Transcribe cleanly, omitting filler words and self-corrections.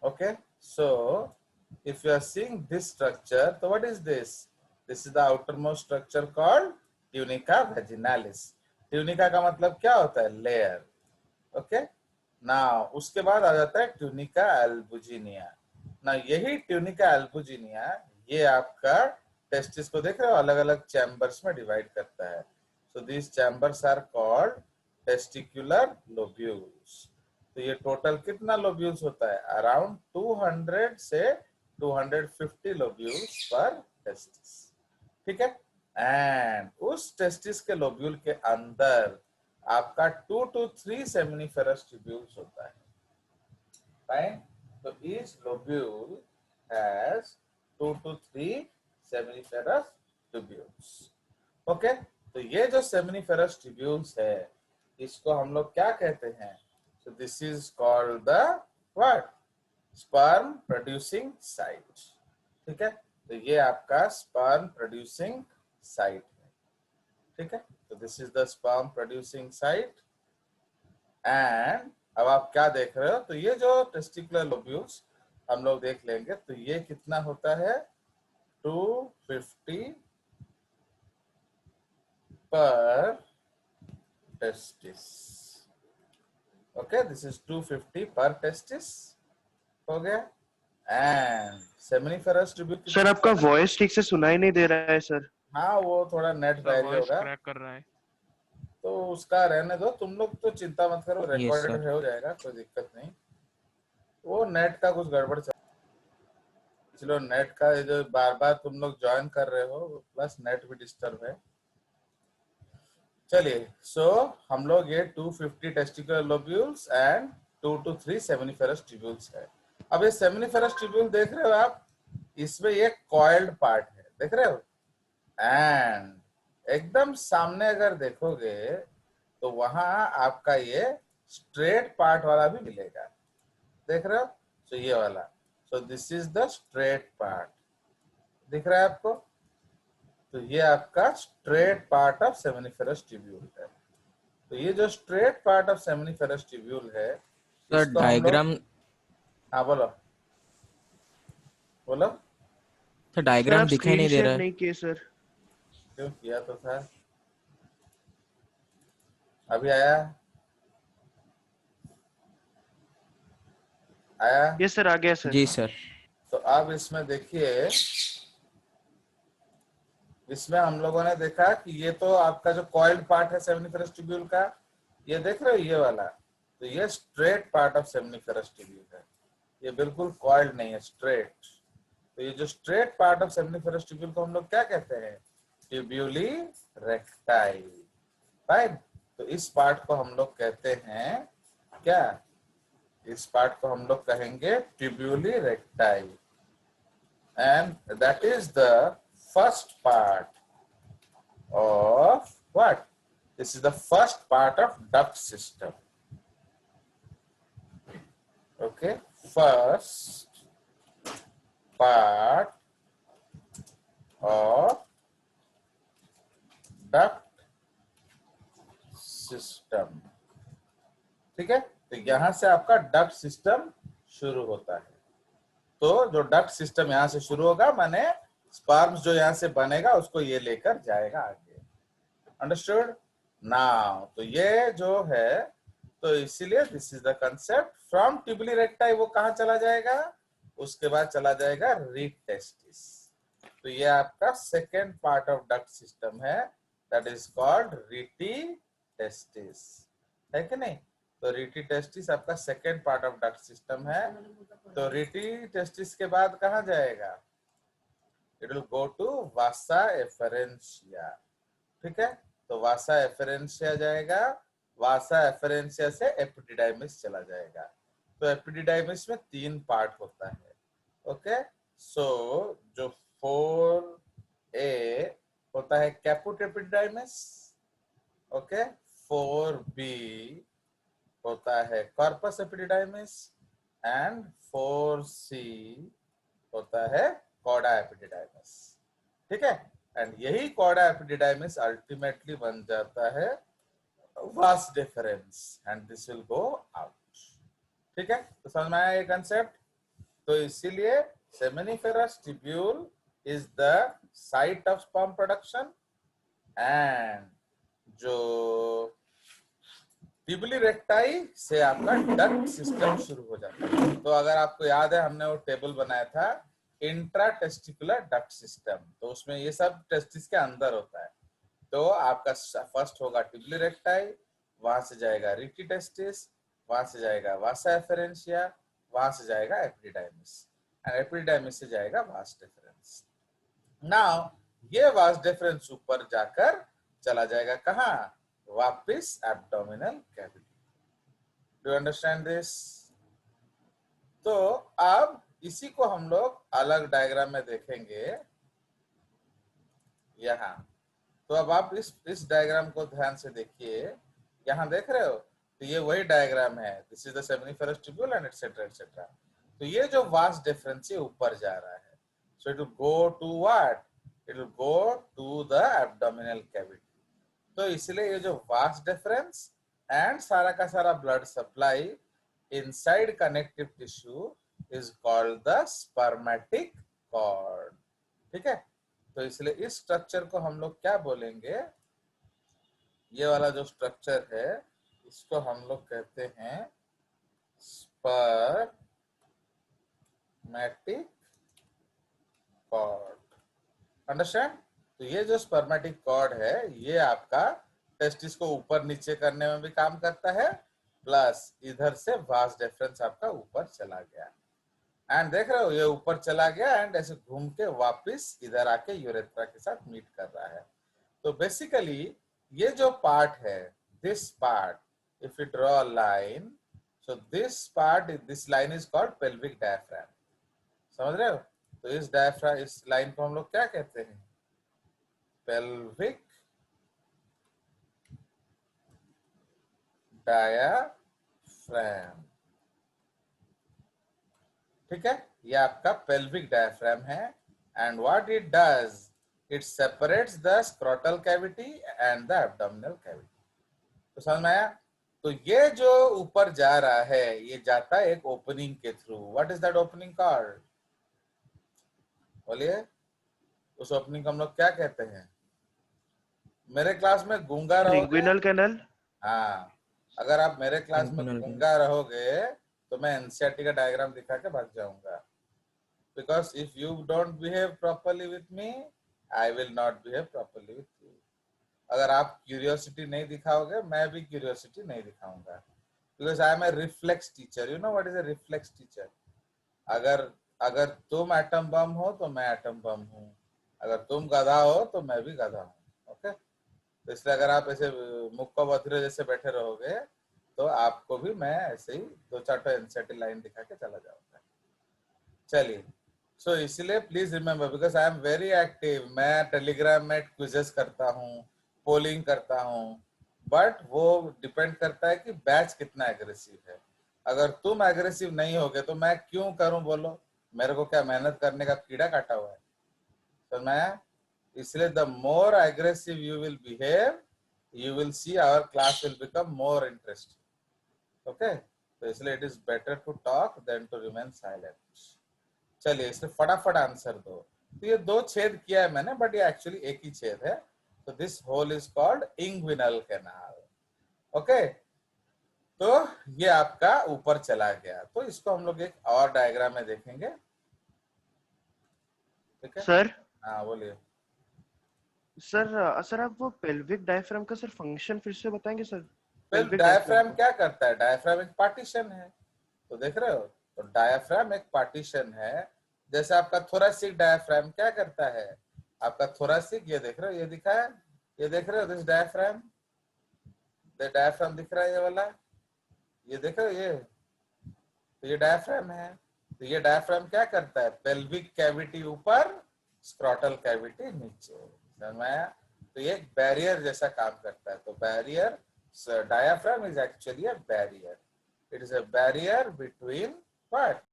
Okay, so if you are seeing this structure, so what is this? This is the outermost structure called tunica vaginalis. Tunica का मतलब क्या होता है? Layer. Okay, ना उसके बाद आ जाता है ट्यूनिका एल्बुजिनिया. ना यही ट्यूनिका एल्बुजिनिया ये आपका टेस्टिस को देख रहे हो अलग अलग चैम्बर्स में डिवाइड करता है. So this chambers are called testicular lobules. तो ये टोटल कितना लोब्यूल्स होता है? अराउंड 200 से 250 लोब्यूल्स पर टेस्टिस. ठीक है. एंड उस टेस्टिस के लोब्यूल के अंदर आपका 2 to 3 सेमिनिफेरस ट्यूब्यूल्स होता है. फाइन. तो each lobule has 2 to 3 seminiferous tubules. Okay, तो ये जो सेमिनिफेरस ट्यूब्यूल्स है इसको हम लोग क्या कहते हैं? So this is called the what? Sperm producing site. ठीक है. तो ये आपका sperm producing site है. ठीक है. तो this is the sperm producing site. And अब आप क्या देख रहे हो? तो ये जो testicular lobules हम लोग देख लेंगे. तो ये कितना होता है? 250 per testis. Okay, this is 250 per testis. हो गया. And seminiferous tubule. सर आपका वॉइस ठीक से सुनाई नहीं दे रहा है सर. हाँ, वो थोड़ा नेट वैरी होगा क्रैक कर रहा है. तो उसका रहने दो. तुम लोग तो चिंता मत करो, रिकॉर्डेड sir. हो जाएगा, कोई दिक्कत नहीं. वो नेट का कुछ गड़बड़ चलो नेट का जो बार बार तुम लोग ज्वाइन कर रहे हो प्लस नेट भी डिस्टर्ब है. चलिए, सो हम लोग ये 250 testicular lobules and 2 to 3 seminiferous tubules है. अब ये सेमिनिफेरस ट्यूब्यूल देख रहे हो आप, इसमें ये कॉइल्ड पार्ट है, देख रहे हो. एंड एकदम सामने अगर देखोगे तो वहां आपका ये स्ट्रेट पार्ट वाला भी मिलेगा, देख रहे हो. तो ये वाला, so this is the straight part, दिख रहा है आपको. तो ये आपका straight part of seminiferous tubule है. तो ये जो straight part of seminiferous tubule है सर डायग्राम. हाँ बोलो बोलो. तो डायग्राम दिखाई नहीं दे रहा है. नहीं किए सर. क्यों किया तो था, अभी आया आया. यस सर, आ गया सर. जी सर. तो अब इसमें देखिए, इसमें हम लोगों ने देखा कि ये तो आपका जो कॉइल्ड पार्ट है सेमिनिफेरस ट्यूब्यूल का, ये देख रहे हो ये वाला. तो ये straight part of seminiferous tubule है, ये बिल्कुल कॉइल्ड नहीं है, स्ट्रेट. तो ये जो straight part of seminiferous tubule को हम लोग क्या कहते हैं? ट्यूब्यूली रेक्टाई. राइट. तो इस पार्ट को हम लोग कहते हैं क्या? इस पार्ट को हम लोग कहेंगे tubuli recti. And that is the first part of what? This is the first part of duct system. Okay, first part of duct system. ठीक है. तो यहां से आपका डक्ट सिस्टम शुरू होता है. तो जो डक्ट सिस्टम यहां से शुरू होगा माने स्पर्म्स जो यहाँ से बनेगा उसको ये लेकर जाएगा आगे. Understood now. तो ये जो है, तो इसीलिए this is the concept. From tubuli recti वो कहाँ चला जाएगा? उसके बाद चला जाएगा रीट टेस्टिस. तो ये आपका second part of duct system है, that is called rete testis, है कि नहीं. तो रीटी टेस्टिस आपका second part of duct system है. तो रीटी टेस्टिस के बाद कहाँ जाएगा? It will go to vasa efferentia. ठीक है. तो वासा एफरेंशिया जाएगा. वासा एफरेंशिया से एपिडिडाइमिस चला जाएगा. तो एपिडिडाइमिस में 3 पार्ट होता है. ओके. सो जो 4A होता है कैपुट एपिडिडाइमिस. ओके. 4B होता है कॉर्पस एपिडिडाइमिस एंड 4C होता है कॉर्डा एपिडिडाइमिस. ठीक है. एंड यही कॉर्डा एपिडिडाइमिस अल्टीमेटली बन जाता है vas deferens and this will go out. ठीक है. तो समझ में आया ये कंसेप्ट? तो इसीलिए seminiferous tubule is the site of sperm production and जो ट्यूबुली रेक्टाई से आपका डक्ट सिस्टम शुरू हो जाता है। तो अगर आपको याद है हमने वो टेबल बनाया था इंट्रा टेस्टिकुलर डक्ट सिस्टम, तो उसमें ये सब टेस्टिस के अंदर होता है। तो आपका फर्स्ट होगा ट्यूबुली रेक्टाई, वहां से जाएगा रिटी टेस्टिस, वहां से जाएगा वासा एफरेंशिया, वहां से जाएगा एपिडिडाइमिस एंड एपिडिडाइमिस से जाएगा वास डिफरेंस। नाउ ये वास डिफरेंस ऊपर जाकर चला जाएगा कहाँ? वापिस abdominal cavity. Do you understand this? तो अब इसी को हम लोग अलग डायग्राम में देखेंगे यहाँ। तो अब आप इस डायग्राम को ध्यान से देखिए, यहाँ देख रहे हो? तो ये वही डायग्राम है, this is the seminiferous tubule and etcetera etcetera. तो ये जो वास डिफरेंस है ऊपर जा रहा है, so it will go to what? It will go to the abdominal cavity. तो इसलिए ये जो वास डिफरेंस एंड सारा का सारा blood supply inside connective tissue is called the spermatic cord. ठीक है? तो इसलिए इस स्ट्रक्चर को हम लोग क्या बोलेंगे? ये वाला जो स्ट्रक्चर है इसको हम लोग कहते हैं स्पर्मेटिक कॉर्ड। अंडरस्टैंड? तो ये जो स्पर्मेटिक कॉर्ड है ये आपका टेस्टिस को ऊपर नीचे करने में भी काम करता है, प्लस इधर से वास डिफरेंस आपका ऊपर चला गया एंड देख रहे हो ये ऊपर चला गया एंड ऐसे घूम के वापस इधर आके यूरेथ्रा के साथ मीट कर रहा है। तो बेसिकली ये जो पार्ट है, this part, if you draw a line, so this part, this line is called pelvic diaphragm. समझ रहे हो? तो इस डायफ्राम, इस लाइन को हम लोग क्या कहते हैं? Pelvic diaphragm. ठीक है? ये आपका पेल्विक डायफ्राम है and what it does, it separates the scrotal cavity and the abdominal cavity. तो समझ में आया? तो ये जो ऊपर जा रहा है ये जाता है एक ओपनिंग के through. What is that opening called? बोलिए। उस ओपनिंग को हम लोग क्या कहते हैं? मेरे क्लास में गूंगा रहोगे, लिंग्विनल कैनल। हाँ, अगर आप मेरे क्लास में गूंगा रहोगे तो मैं एनसीईआरटी का डायग्राम दिखा के भाग जाऊंगा, because if you don't behave properly with me, I will not behave properly with you. अगर आप क्यूरियोसिटी नहीं दिखाओगे मैं भी क्यूरियोसिटी नहीं दिखाऊंगा, because I am a reflex teacher. You know what is a reflex teacher? अगर तुम एटम बम हो तो मैं एटम बम हूँ, अगर तुम गधा हो तो मैं भी गधा हूँ। ओके? तो इसलिए अगर आप ऐसे मुक्का बधिरे जैसे बैठे रहोगे तो आपको भी मैं ऐसे ही दो चार तो एनसीईआरटी लाइन दिखा के चला जाऊंगा। चलिए, सो इसलिए please remember, because I am very active. मैं टेलीग्राम में क्विजेस करता हूँ, पोलिंग करता हूँ, बट वो डिपेंड करता है कि बैच कितना एग्रेसिव है। अगर तुम एग्रेसिव नहीं होगे तो मैं क्यों करूं बोलो? मेरे को क्या मेहनत करने का कीड़ा काटा हुआ है? तो मैं इसलिए the more aggressive you will behave, you will see our class will become more interesting. Okay? तो इसलिए it is better to talk than to remain silent. चलिए इसलिए फटाफट आंसर दो। तो ये दो छेद किया है मैंने, बट ये एक्चुअली एक ही छेद है। तो this hole is called inguinal canal. Okay? तो ये आपका ऊपर चला गया। तो इसको हम लोग एक और डायग्राम में देखेंगे। ठीक है सर? हाँ बोलिए। सर आप वो पेल्विक डायफ्राम का सर फंक्शन फिर से बताएंगे सर? पेल्विक डायफ्राम क्या करता है? डायफ्राम एक पार्टीशन है। तो देख रहे हो? तो डायफ्राम एक पार्टीशन है। जैसे आपका थोरैसिक डायफ्राम क्या करता है? आपका थोरैसिक, ये देख रहे हो, ये दिखा है, ये देख रहे हो दिस डायफ्राम, डायफ्राम दिख रहा है ये वाला, ये देख रहे हो ये, तो ये डायफ्राम है। तो ये डायफ्राम क्या करता है? पेल्विक कैविटी ऊपर, स्क्रोटल कैविटी नीचे। समझ में आया? तो ये एक बैरियर जैसा काम करता है। तो barrier, diaphragm is actually a barrier. It is a barrier between what?